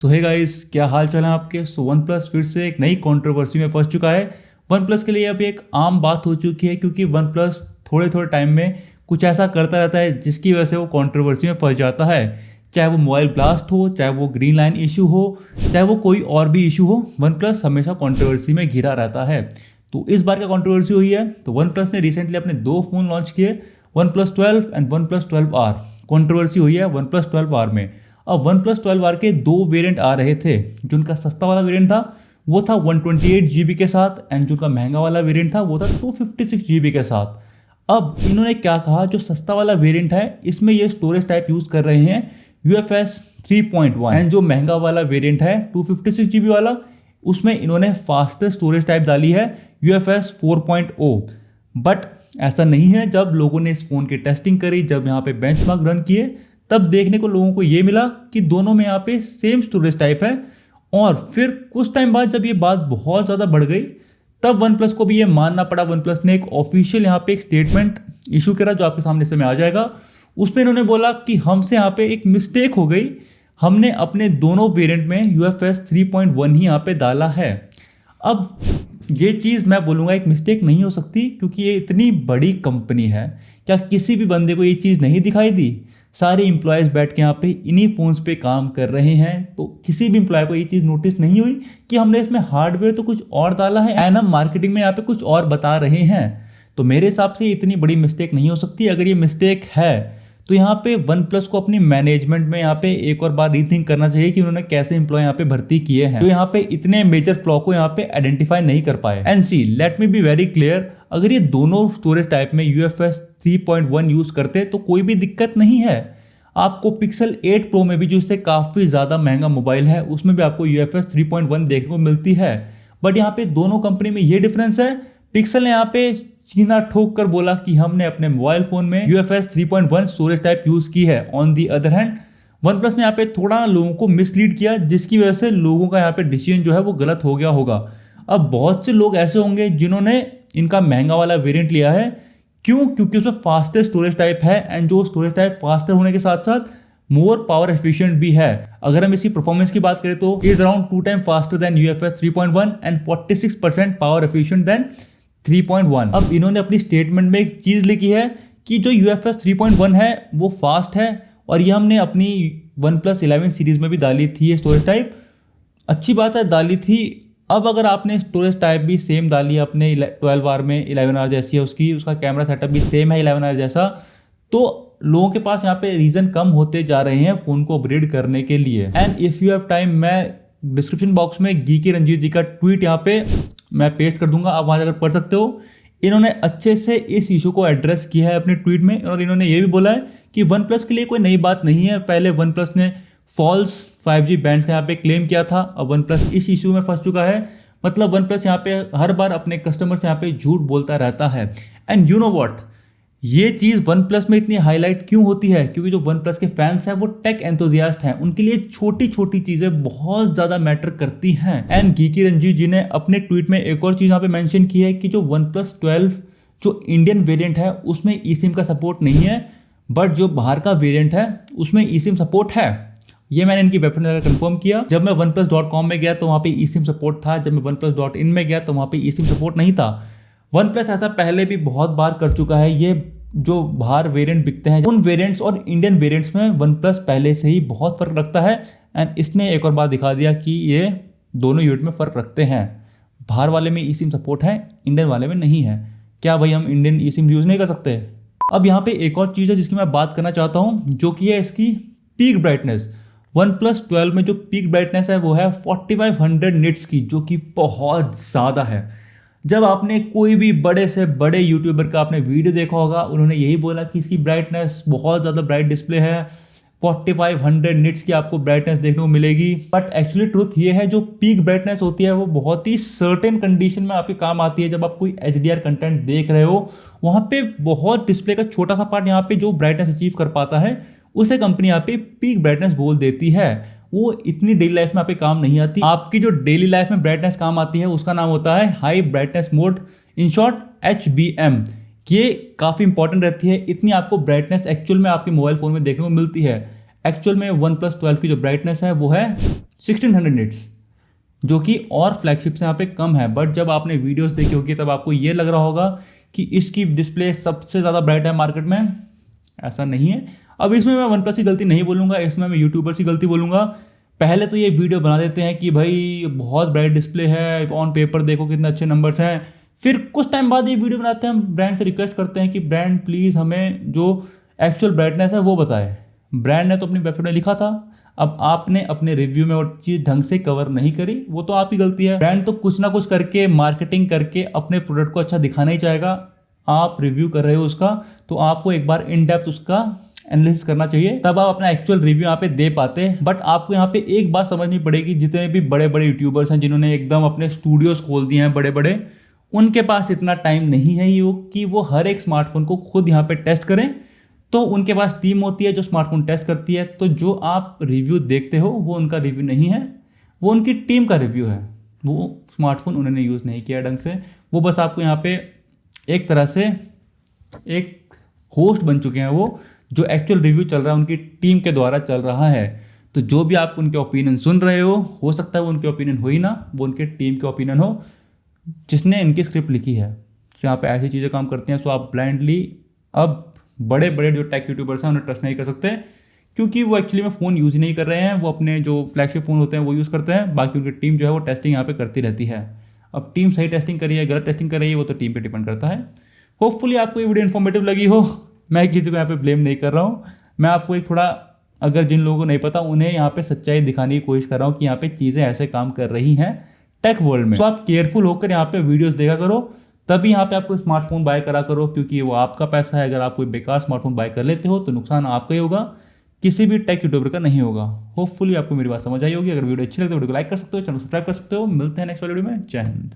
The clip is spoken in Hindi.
तो हे गाइस, क्या हाल चाल है आपके। वन प्लस फिर से एक नई कंट्रोवर्सी में फंस चुका है। वन प्लस के लिए अभी एक आम बात हो चुकी है, क्योंकि वन प्लस थोड़े थोड़े टाइम में कुछ ऐसा करता रहता है जिसकी वजह से वो कंट्रोवर्सी में फंस जाता है। चाहे वो मोबाइल ब्लास्ट हो, चाहे वो ग्रीन लाइन इशू हो, चाहे वो कोई और भी इशू हो, वन प्लस हमेशा कंट्रोवर्सी में घिरा रहता है। तो इस बार क्या कंट्रोवर्सी हुई है, तो वन प्लस ने रिसेंटली अपने दो फ़ोन लॉन्च किए, one plus 12 and one plus 12R। Controversy हुई है वन प्लस 12R में। अब वन प्लस 12R के दो वेरिएंट आ रहे थे। जो उनका सस्ता वाला वेरिएंट था वो था 128 GB के साथ, एंड जो उनका महंगा वाला वेरिएंट था वो था 256 GB के साथ। अब इन्होंने क्या कहा, जो सस्ता वाला वेरिएंट है इसमें ये स्टोरेज टाइप यूज़ कर रहे हैं UFS 3.1, एंड जो महंगा वाला वेरिएंट है 256 GB वाला, उसमें इन्होंने फास्टेस्ट स्टोरेज टाइप डाली है UFS 4.0। बट ऐसा नहीं है। जब लोगों ने इस फ़ोन की टेस्टिंग करी, जब यहाँ पे बेंचमार्क रन किए, तब देखने को लोगों को ये मिला कि दोनों में यहाँ पे सेम स्टोरेज टाइप है। और फिर कुछ टाइम बाद जब ये बात बहुत ज़्यादा बढ़ गई, तब वन प्लस को भी ये मानना पड़ा। वन प्लस ने एक ऑफिशियल यहाँ पे एक स्टेटमेंट इशू करा, जो आपके सामने समय आ जाएगा। उसमें इन्होंने बोला कि हमसे यहाँ पे एक मिस्टेक हो गई, हमने अपने दोनों वेरिएंट में UFS 3.1 ही यहाँ पे डाला है। अब ये चीज़ मैं बोलूँगा एक मिस्टेक नहीं हो सकती, क्योंकि ये इतनी बड़ी कंपनी है। क्या किसी भी बंदे को ये चीज़ नहीं दिखाई दी? सारे एम्प्लॉयज़ बैठ के यहाँ पे इन्हीं फ़ोन्स पे काम कर रहे हैं, तो किसी भी एम्प्लॉय को ये चीज़ नोटिस नहीं हुई कि हमने इसमें हार्डवेयर तो कुछ और डाला है एंड हम मार्केटिंग में यहाँ पे कुछ और बता रहे हैं। तो मेरे हिसाब से इतनी बड़ी मिस्टेक नहीं हो सकती। अगर ये मिस्टेक है तो यहाँ पे वन प्लस को अपनी मैनेजमेंट में यहाँ पे एक और बार रीथिंक करना चाहिए कि उन्होंने कैसे एम्प्लॉय यहाँ पे भर्ती किए हैं, तो यहाँ पे इतने मेजर फ्लॉ को यहाँ पे आइडेंटिफाई नहीं कर पाए। And see, let me be very clear, अगर ये दोनों स्टोरेज टाइप में UFS 3.1 यूज करते तो कोई भी दिक्कत नहीं है। आपको पिक्सल 8 प्रो में भी, जो इससे काफ़ी ज़्यादा महंगा मोबाइल है, उसमें भी आपको UFS 3.1 देखने को मिलती है। बट यहाँ पे दोनों कंपनी में ये डिफरेंस है, पिक्सल ने यहाँ पे सीना ठोक कर बोला कि हमने अपने मोबाइल फ़ोन में UFS 3.1 स्टोरेज टाइप यूज़ की है। On the other hand one plus ने यहाँ पे थोड़ा लोगों को मिसलीड किया, जिसकी वजह से लोगों का यहाँ पे डिसीजन जो है वो गलत हो गया होगा। अब बहुत से लोग ऐसे होंगे जिन्होंने इनका महंगा वाला वेरिएंट लिया है। क्यों? क्योंकि उसमें फास्टेस्ट स्टोरेज टाइप है, एंड जो स्टोरेज टाइप फास्टर होने के साथ साथ मोर पावर एफिशिएंट भी है। अगर हम इसकी परफॉर्मेंस की बात करें तो is around 2 time faster than UFS 3.1 and 46% power efficient then 3.1। अब इन्होंने अपनी स्टेटमेंट में एक चीज़ लिखी है कि जो UFS 3.1 है वो फास्ट है, और ये हमने अपनी OnePlus 11 सीरीज़ में भी डाली थी ये स्टोरेज टाइप। अच्छी बात है, डाली थी। अब अगर आपने स्टोरेज टाइप भी सेम डाली है अपने 12R में, 11R जैसी है उसका कैमरा सेटअप भी सेम है 11R जैसा, तो लोगों के पास यहाँ पे रीज़न कम होते जा रहे हैं फ़ोन को अपग्रेड करने के लिए। And if you have time, मैं डिस्क्रिप्शन बॉक्स में गीकी रंजीत जी का ट्वीट यहाँ पे मैं पेस्ट कर दूंगा, आप वहाँ जाकर पढ़ सकते हो। इन्होंने अच्छे से इस इशू को एड्रेस किया है अपने ट्वीट में, और इन्होंने ये भी बोला है कि वन प्लस के लिए कोई नई बात नहीं है। पहले वन प्लस ने फॉल्स 5G बैंड्स का यहाँ पे क्लेम किया था, अब वन प्लस इस इशू में फंस चुका है। मतलब वन प्लस यहाँ पे हर बार अपने कस्टमर से यहाँ पे झूठ बोलता रहता है। एंड यू नो व्हाट, ये चीज़ वन प्लस में इतनी हाईलाइट क्यों होती है? क्योंकि जो वन प्लस के फैंस हैं वो टेक एंथुजियास्ट हैं, उनके लिए छोटी छोटी चीज़ें बहुत ज़्यादा मैटर करती हैं। एंड गीकी रंजीत जी ने अपने ट्वीट में एक और चीज़ यहाँ पे मेंशन की है कि जो वन प्लस 12 जो इंडियन वेरिएंट है उसमें eSIM का सपोर्ट नहीं है, बट जो बाहर का वेरिएंट है उसमें eSIM सपोर्ट है। ये मैंने इनकी वेबसाइट पर कंफर्म किया। जब मैं OnePlus.com में गया तो वहाँ पे eSIM सपोर्ट था, जब मैं OnePlus.in में गया तो वहाँ पे eSIM सपोर्ट नहीं था। वन प्लस ऐसा पहले भी बहुत बार कर चुका है। ये जो बाहर वेरिएंट बिकते हैं, उन वेरिएंट्स और इंडियन वेरिएंट्स में वन प्लस पहले से ही बहुत फ़र्क रखता है। एंड इसने एक और बात दिखा दिया कि ये दोनों यूनिट में फ़र्क रखते हैं। बाहर वाले में eSIM सपोर्ट है, इंडियन वाले में नहीं है। क्या भाई हम इंडियन eSIM यूज़ नहीं कर सकते? अब यहाँ पे एक और चीज़ है जिसकी मैं बात करना चाहता हूँ, जो कि है इसकी पीक ब्राइटनेस। OnePlus 12 में जो पीक ब्राइटनेस है वो है 4500 निट्स की, जो कि बहुत ज़्यादा है। जब आपने कोई भी बड़े से बड़े यूट्यूबर का आपने वीडियो देखा होगा, उन्होंने यही बोला कि इसकी ब्राइटनेस बहुत ज़्यादा ब्राइट डिस्प्ले है, 4500 निट्स की आपको ब्राइटनेस देखने को मिलेगी। बट एक्चुअली ट्रुथ ये है, जो पीक ब्राइटनेस होती है वो बहुत ही सर्टेन कंडीशन में आपके काम आती है। जब आप कोई HDR कंटेंट देख रहे हो, वहाँ पे बहुत डिस्प्ले का छोटा सा पार्ट यहाँ पे जो ब्राइटनेस अचीव कर पाता है, उसे कंपनी यहाँ पे पीक ब्राइटनेस बोल देती है। वो इतनी डेली लाइफ में आपके काम नहीं आती। आपकी जो डेली लाइफ में ब्राइटनेस काम आती है उसका नाम होता है high brightness mode, in short HBM। ये काफ़ी इंपॉर्टेंट रहती है। इतनी आपको ब्राइटनेस एक्चुअल में आपके मोबाइल फ़ोन में देखने को मिलती है। एक्चुअल में वन प्लस 12 की जो ब्राइटनेस है वो है 1600 निट्स, जो कि और फ्लैगशिप से यहाँ पे कम है। बट जब आपने वीडियोस देखी होगी तब आपको ये लग रहा होगा कि इसकी डिस्प्ले सबसे ज़्यादा ब्राइट है मार्केट में। ऐसा नहीं है। अब इसमें मैं वन प्लस की गलती नहीं बोलूँगा, इसमें मैं यूट्यूबर्स की गलती बोलूँगा। पहले तो ये वीडियो बना देते हैं कि भाई बहुत ब्राइट डिस्प्ले है, ऑन पेपर देखो कितने अच्छे नंबर्स हैं। फिर कुछ टाइम बाद ये वीडियो बनाते हैं, हम ब्रांड से रिक्वेस्ट करते हैं कि ब्रांड प्लीज़ हमें जो एक्चुअल ब्राइटनेस है वो बताए। ब्रांड ने तो अपनी वेबसाइट में लिखा था, अब आपने अपने रिव्यू में वो चीज़ ढंग से कवर नहीं करी, वो तो आप ही गलती है। ब्रांड तो कुछ ना कुछ करके मार्केटिंग करके अपने प्रोडक्ट को अच्छा दिखाना ही चाहेगा। आप रिव्यू कर रहे हो उसका, तो आपको एक बार इन डेप्थ उसका एनालिसिस करना चाहिए, तब आप अपना एक्चुअल रिव्यू यहाँ पे दे पाते। बट आपको यहाँ पे एक बात समझनी पड़ेगी, जितने भी बड़े बड़े यूट्यूबर्स हैं जिन्होंने एकदम अपने स्टूडियोज खोल दिए हैं बड़े बड़े, उनके पास इतना टाइम नहीं है ये कि वो हर एक स्मार्टफोन को खुद यहाँ पे टेस्ट करें। तो उनके पास टीम होती है जो स्मार्टफोन टेस्ट करती है। तो जो आप रिव्यू देखते हो वो उनका रिव्यू नहीं है, वो उनकी टीम का रिव्यू है। वो स्मार्टफोन उन्होंने यूज़ नहीं किया ढंग से, वो बस आपको यहाँ पे एक तरह से एक होस्ट बन चुके हैं। वो जो एक्चुअल रिव्यू चल रहा है उनकी टीम के द्वारा चल रहा है। तो जो भी आप उनके ओपिनियन सुन रहे हो सकता है वो उनके ओपिनियन हो ही ना, वो उनके टीम के ओपिनियन हो जिसने इनकी स्क्रिप्ट लिखी है। तो यहाँ पे ऐसी चीज़ें काम करती हैं। सो आप ब्लाइंडली अब बड़े बड़े जो टेक यूट्यूबर्स हैं उन्हें ट्रस्ट नहीं कर सकते, क्योंकि वो एक्चुअली में फ़ोन यूज़ ही नहीं कर रहे हैं। वो अपने जो फ्लैगशिप फ़ोन होते हैं वो यूज़ करते हैं, बाकी उनकी टीम जो है वो टेस्टिंग यहाँ पे करती रहती है। अब टीम सही टेस्टिंग करी है गलत टेस्टिंग कर रही है वो तो टीम पे डिपेंड करता है। होपफुली आपको ये वीडियो इन्फॉर्मेटिव लगी हो। मैं किसी को यहाँ पे ब्लेम नहीं कर रहा हूँ, मैं आपको एक थोड़ा, अगर जिन लोगों को नहीं पता उन्हें यहाँ पे सच्चाई दिखाने की कोशिश कर रहा हूँ कि यहाँ पे चीज़ें ऐसे काम कर रही हैं टेक वर्ल्ड में। तो आप केयरफुल होकर यहाँ पे वीडियोस देखा करो, तभी यहाँ पे आपको स्मार्टफोन बाय करा करो, क्योंकि वो आपका पैसा है। अगर आप कोई बेकार स्मार्टफोन बाय कर लेते हो तो नुकसान आपका ही होगा, किसी भी टेक यूट्यूबर का नहीं होगा। होपफुली आपको मेरी बात समझ आई होगी। अगर वीडियो अच्छी लगे तो वीडियो को लाइक कर सकते हो, चैनल सब्सक्राइब कर सकते हो। मिलते हैं नेक्स्ट वीडियो में। जय हिंद।